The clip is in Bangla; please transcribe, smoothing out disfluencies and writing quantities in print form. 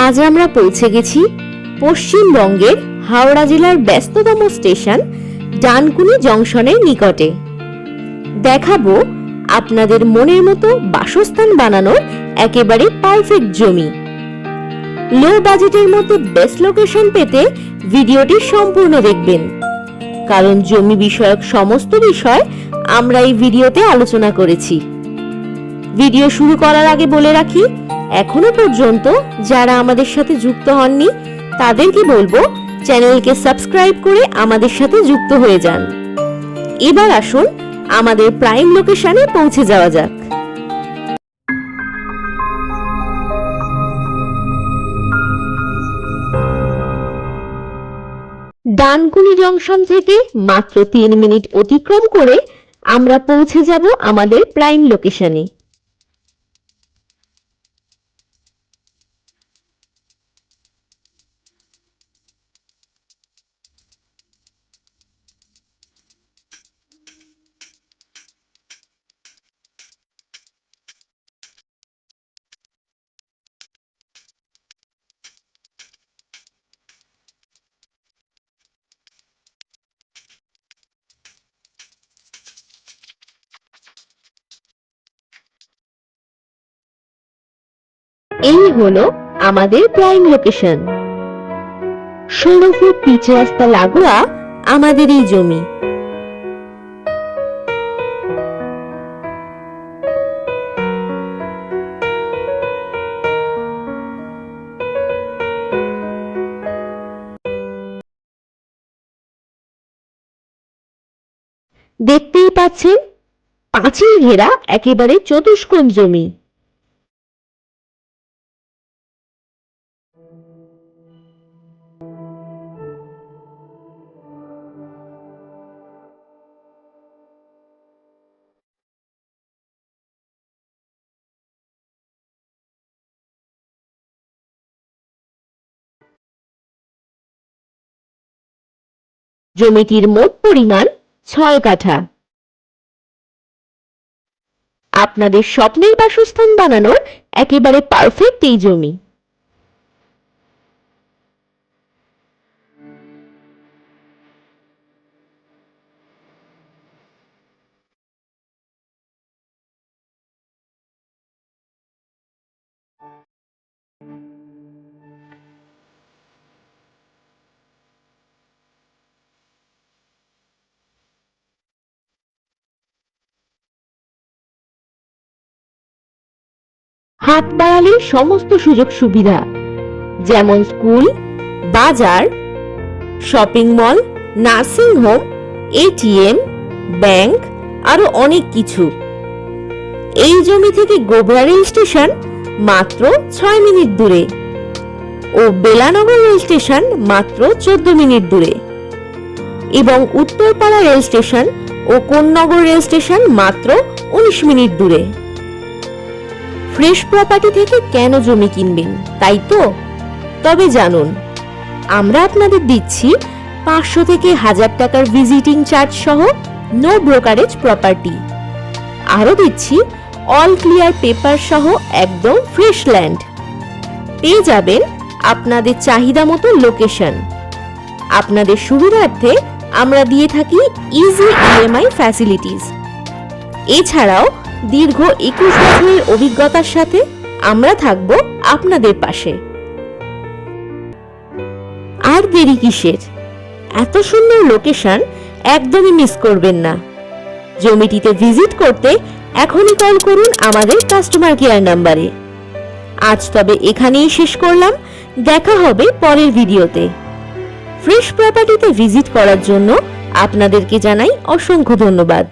আজ আমরা পৌঁছে গেছি পশ্চিমবঙ্গের হাওড়া জেলার ব্যস্ততম স্টেশন ডানকুনি জংশনের নিকটে। দেখাবো আপনাদের মনের মতো বাসস্থান বানানোর একেবারে পারফেক্ট জমি। লো বাজেটের মধ্যে বেস্ট লোকেশন পেতে ভিডিওটি সম্পূর্ণ দেখবেন, কারণ জমি বিষয়ক সমস্ত বিষয় আমরা এই ভিডিওতে আলোচনা করেছি। ভিডিও শুরু করার আগে বলে রাখি, এখনো পর্যন্ত যারা আমাদের সাথে যুক্ত হননি তাদেরকে বলবো চ্যানেলকে সাবস্ক্রাইব করে আমাদের সাথে যুক্ত হয়ে যান। এবার আসুন আমাদের প্রাইম লোকেশনে পৌঁছে যাওয়া যাক। ডানকুনি জংশন থেকে মাত্র 3 মিনিট অতিক্রম করে আমরা পৌঁছে যাব আমাদের প্রাইম লোকেশনে। এই হলো আমাদের প্রাইম লোকেশন। 16 ফুট পিচ রাস্তা লাগোয়া আমাদের এই জমি। দেখতেই পাচ্ছেন পাঁচিল ঘেরা একেবারে চতুষ্কোণ জমি। জমিটির মোট পরিমাণ 6 কাঠা। আপনাদের স্বপ্নের বাসস্থান বানানোর একেবারে পারফেক্ট এই জমি। হাত বাড়ালে সমস্ত সুযোগ সুবিধা, যেমন স্কুল, বাজার, shopping mall, nursing home, ATM, bank, আরো অনেক কিছু। এই জমি থেকে গোবরা রেল স্টেশন মাত্র 6 মিনিট দূরে ও বেলানগর রেল স্টেশন মাত্র 14 মিনিট দূরে এবং উত্তরপাড়া রেল স্টেশন ও কোন্নগর রেল স্টেশন মাত্র 19 মিনিট দূরে। ফ্রেশ প্রপার্টি থেকে কেন জমি কিনবেন, তাই তো? তবে জানুন, আমরা আপনাদের দিচ্ছি 500 থেকে 1000 টাকার ভিজিটিং চার্জ সহ নো ব্রোকারেজ প্রপার্টি। আরো দিচ্ছি অল ক্লিয়ার পেপার সহ একদম ফ্রেশ ল্যান্ড। পেয়ে যাবেন আপনাদের চাহিদা মতো লোকেশন। আপনাদের সুবিধার্থে আমরা দিয়ে থাকি ইজি ইএমআই ফ্যাসিলিটিস। এছাড়াও দীর্ঘ 21 বছরের অভিজ্ঞতার সাথে আমরা থাকব আপনাদের পাশে। আর দেরি কিসের? এত সুন্দর লোকেশন একদমই মিস করবেন না। জমিটিতে ভিজিট করতে এখনই কল করুন আমাদের কাস্টমার কেয়ার নাম্বারে। আজ তবে এখানেই শেষ করলাম, দেখা হবে পরের ভিডিওতে। ফ্রেশ প্রপার্টিতে ভিজিট করার জন্য আপনাদেরকে জানাই অসংখ্য ধন্যবাদ।